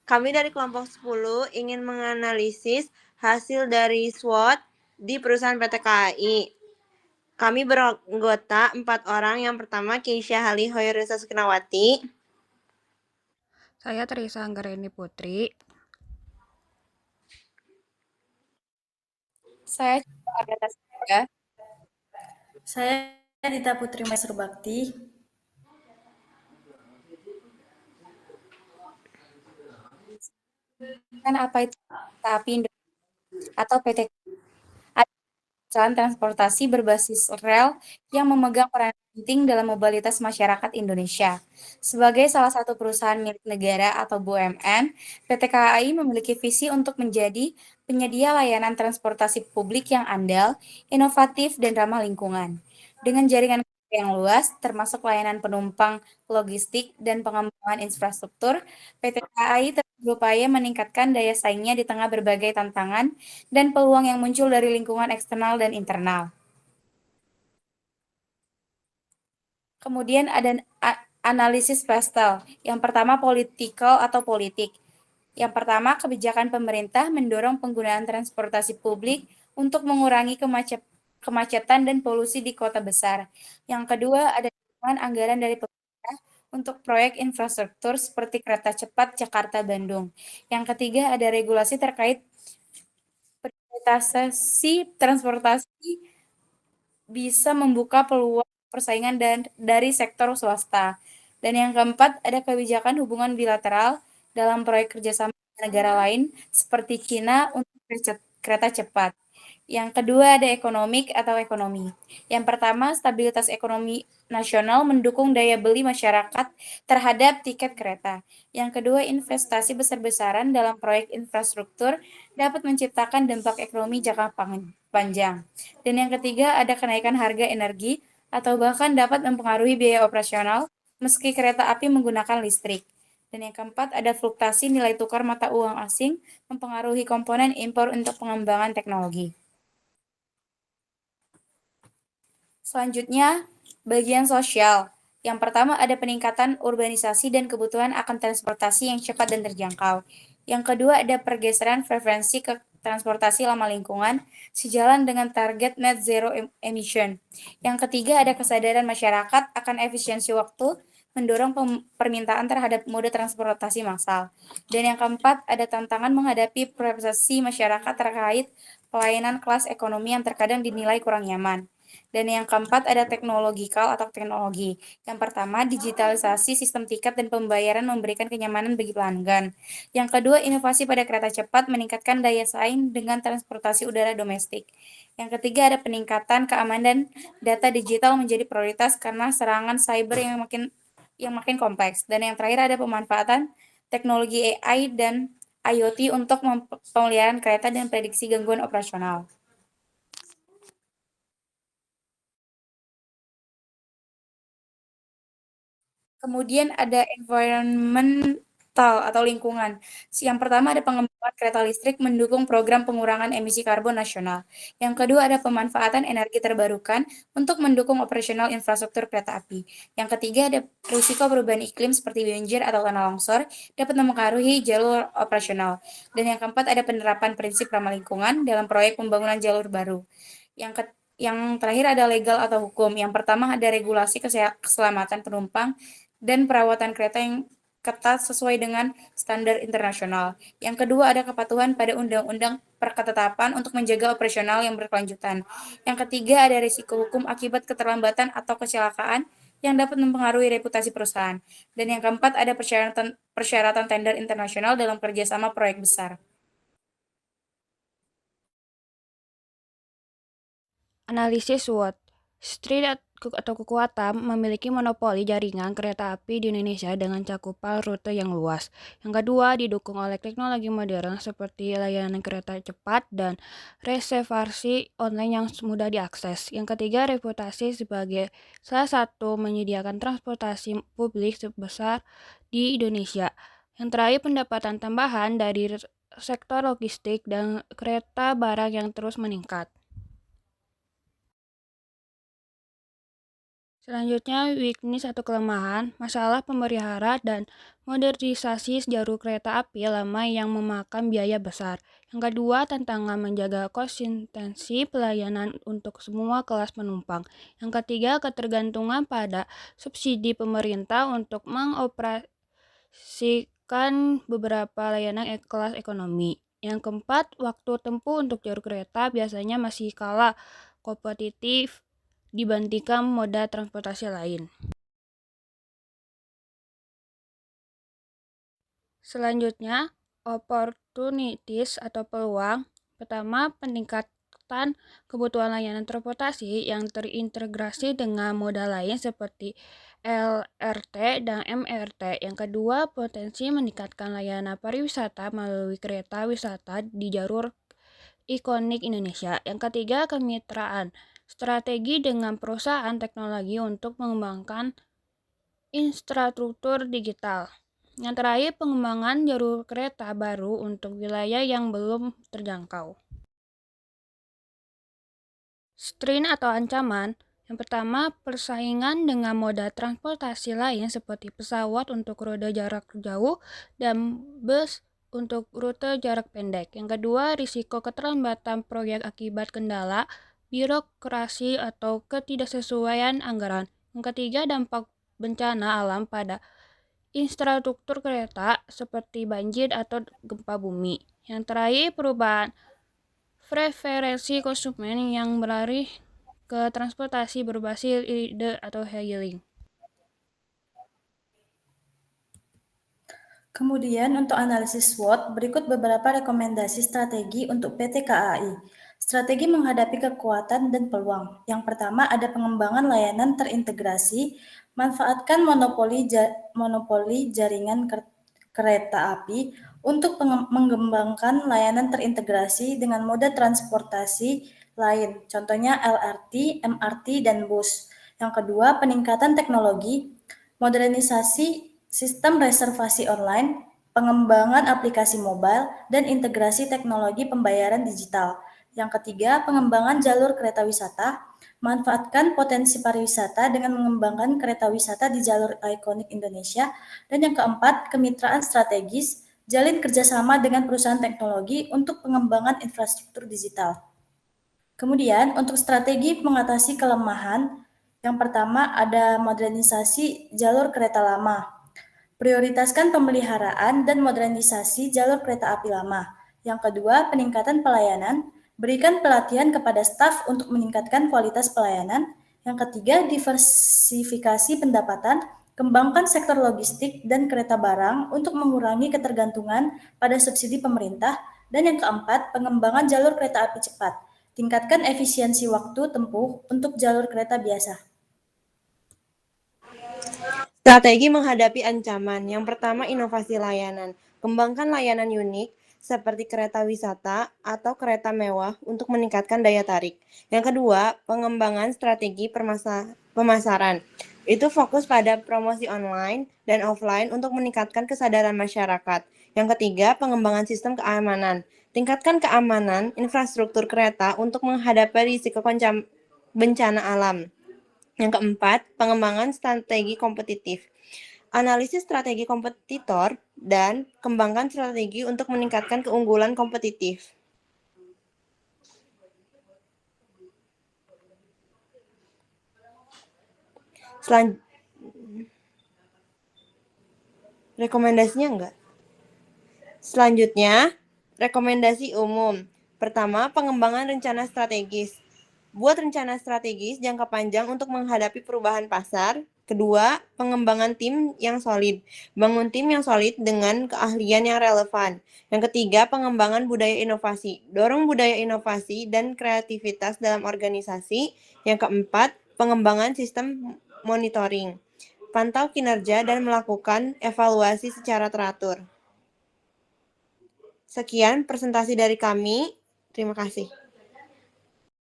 Kami dari kelompok 10 ingin menganalisis hasil dari SWOT di perusahaan PT KAI. Kami beranggota 4 orang. Yang pertama, Keisha Hali Hoyrisa Sukinawati. Saya Teresa Anggraini Putri. Saya Agatha Siaga. Saya Dita Putri Maisur Bakti. Kan apa itu kereta api Indonesia atau PT ada perusahaan transportasi berbasis rel yang memegang peran penting dalam mobilitas masyarakat Indonesia. Sebagai salah satu perusahaan milik negara atau BUMN, PT KAI memiliki visi untuk menjadi penyedia layanan transportasi publik yang andal, inovatif, dan ramah lingkungan. Dengan jaringan yang luas, termasuk layanan penumpang, logistik, dan pengembangan infrastruktur, PT KAI terus berupaya meningkatkan daya saingnya di tengah berbagai tantangan dan peluang yang muncul dari lingkungan eksternal dan internal. Kemudian ada analisis pastel. Yang pertama political atau politik. Yang pertama, kebijakan pemerintah mendorong penggunaan transportasi publik untuk mengurangi kemacetan dan polusi di kota besar. Yang kedua, ada dukungan anggaran dari pemerintah untuk proyek infrastruktur seperti kereta cepat Jakarta-Bandung. Yang ketiga, ada regulasi terkait prioritasasi transportasi bisa membuka peluang persaingan dari sektor swasta. Dan yang keempat, ada kebijakan hubungan bilateral dalam proyek kerjasama negara lain seperti Cina untuk kereta cepat. Yang kedua ada ekonomi. Yang pertama, stabilitas ekonomi nasional mendukung daya beli masyarakat terhadap tiket kereta. Yang kedua, investasi besar-besaran dalam proyek infrastruktur dapat menciptakan dampak ekonomi jangka panjang. Dan yang ketiga, ada kenaikan harga energi atau bahkan dapat mempengaruhi biaya operasional meski kereta api menggunakan listrik. Dan yang keempat, ada fluktuasi nilai tukar mata uang asing mempengaruhi komponen impor untuk pengembangan teknologi. Selanjutnya, bagian sosial. Yang pertama ada peningkatan urbanisasi dan kebutuhan akan transportasi yang cepat dan terjangkau. Yang kedua ada pergeseran preferensi ke transportasi ramah lingkungan sejalan dengan target net zero emission. Yang ketiga ada kesadaran masyarakat akan efisiensi waktu mendorong permintaan terhadap moda transportasi massal. Dan yang keempat ada tantangan menghadapi persepsi masyarakat terkait pelayanan kelas ekonomi yang terkadang dinilai kurang nyaman. Dan yang keempat ada teknologikal atau teknologi. Yang pertama, digitalisasi sistem tiket dan pembayaran memberikan kenyamanan bagi pelanggan. Yang kedua, inovasi pada kereta cepat meningkatkan daya saing dengan transportasi udara domestik. Yang ketiga, ada peningkatan keamanan data digital menjadi prioritas karena serangan cyber yang makin kompleks. Dan yang terakhir ada pemanfaatan teknologi AI dan IoT untuk pemeliharaan kereta dan prediksi gangguan operasional. Kemudian ada environmental atau lingkungan. Yang pertama ada pengembangan kereta listrik mendukung program pengurangan emisi karbon nasional. Yang kedua ada pemanfaatan energi terbarukan untuk mendukung operasional infrastruktur kereta api. Yang ketiga ada risiko perubahan iklim seperti banjir atau tanah longsor dapat mempengaruhi jalur operasional. Dan yang keempat ada penerapan prinsip ramah lingkungan dalam proyek pembangunan jalur baru. Yang terakhir ada legal atau hukum. Yang pertama ada regulasi keselamatan penumpang dan perawatan kereta yang ketat sesuai dengan standar internasional. Yang kedua ada kepatuhan pada undang-undang perketetapan untuk menjaga operasional yang berkelanjutan. Yang ketiga ada risiko hukum akibat keterlambatan atau kecelakaan yang dapat mempengaruhi reputasi perusahaan. Dan yang keempat ada persyaratan tender internasional dalam kerjasama proyek besar. Analisis SWOT. Street atau kekuatan memiliki monopoli jaringan kereta api di Indonesia dengan cakupan rute yang luas. Yang kedua, didukung oleh teknologi modern seperti layanan kereta cepat dan reservasi online yang mudah diakses. Yang ketiga, reputasi sebagai salah satu menyediakan transportasi publik sebesar di Indonesia. Yang terakhir, pendapatan tambahan dari sektor logistik dan kereta barang yang terus meningkat. Selanjutnya, weakness atau kelemahan, masalah pemelihara dan modernisasi jalur kereta api lama yang memakan biaya besar. Yang kedua, tantangan menjaga konsistensi pelayanan untuk semua kelas penumpang. Yang ketiga, ketergantungan pada subsidi pemerintah untuk mengoperasikan beberapa layanan kelas ekonomi. Yang keempat, waktu tempuh untuk jalur kereta biasanya masih kalah kompetitif dibandingkan moda transportasi lain. Selanjutnya, opportunities atau peluang. Pertama, peningkatan kebutuhan layanan transportasi yang terintegrasi dengan moda lain seperti LRT dan MRT. Yang kedua, potensi meningkatkan layanan pariwisata melalui kereta wisata di jalur ikonik Indonesia. Yang ketiga, kemitraan strategi dengan perusahaan teknologi untuk mengembangkan infrastruktur digital. Yang terakhir, pengembangan jalur kereta baru untuk wilayah yang belum terjangkau. Strain atau ancaman. Yang pertama, persaingan dengan moda transportasi lain seperti pesawat untuk rute jarak jauh dan bus untuk rute jarak pendek. Yang kedua, risiko keterlambatan proyek akibat kendala birokrasi atau ketidaksesuaian anggaran. Yang ketiga, dampak bencana alam pada infrastruktur kereta seperti banjir atau gempa bumi. Yang terakhir, perubahan preferensi konsumen yang beralih ke transportasi berbasis ide atau hailing. Kemudian untuk analisis SWOT, berikut beberapa rekomendasi strategi untuk PT KAI. Strategi menghadapi kekuatan dan peluang. Yang pertama ada pengembangan layanan terintegrasi, manfaatkan monopoli jaringan kereta api untuk mengembangkan layanan terintegrasi dengan moda transportasi lain, contohnya LRT, MRT, dan bus. Yang kedua, peningkatan teknologi, modernisasi sistem reservasi online, pengembangan aplikasi mobile, dan integrasi teknologi pembayaran digital. Yang ketiga, pengembangan jalur kereta wisata, manfaatkan potensi pariwisata dengan mengembangkan kereta wisata di jalur ikonik Indonesia. Dan yang keempat, kemitraan strategis, jalin kerjasama dengan perusahaan teknologi untuk pengembangan infrastruktur digital. Kemudian, untuk strategi mengatasi kelemahan, yang pertama ada modernisasi jalur kereta lama. Prioritaskan pemeliharaan dan modernisasi jalur kereta api lama. Yang kedua, peningkatan pelayanan. Berikan pelatihan kepada staf untuk meningkatkan kualitas pelayanan. Yang ketiga, diversifikasi pendapatan. Kembangkan sektor logistik dan kereta barang untuk mengurangi ketergantungan pada subsidi pemerintah. Dan yang keempat, pengembangan jalur kereta api cepat. Tingkatkan efisiensi waktu tempuh untuk jalur kereta biasa. Strategi menghadapi ancaman. Yang pertama, inovasi layanan. Kembangkan layanan unik seperti kereta wisata atau kereta mewah untuk meningkatkan daya tarik. Yang kedua, pengembangan strategi pemasaran. Itu fokus pada promosi online dan offline untuk meningkatkan kesadaran masyarakat. Yang ketiga, pengembangan sistem keamanan. Tingkatkan keamanan infrastruktur kereta untuk menghadapi risiko bencana alam. Yang keempat, pengembangan strategi kompetitif. Analisis strategi kompetitor dan kembangkan strategi untuk meningkatkan keunggulan kompetitif. Rekomendasinya enggak? Selanjutnya, rekomendasi umum. Pertama, pengembangan rencana strategis. Buat rencana strategis jangka panjang untuk menghadapi perubahan pasar. Kedua, pengembangan tim yang solid. Bangun tim yang solid dengan keahlian yang relevan. Yang ketiga, pengembangan budaya inovasi. Dorong budaya inovasi dan kreativitas dalam organisasi. Yang keempat, pengembangan sistem monitoring. Pantau kinerja dan melakukan evaluasi secara teratur. Sekian presentasi dari kami. Terima kasih.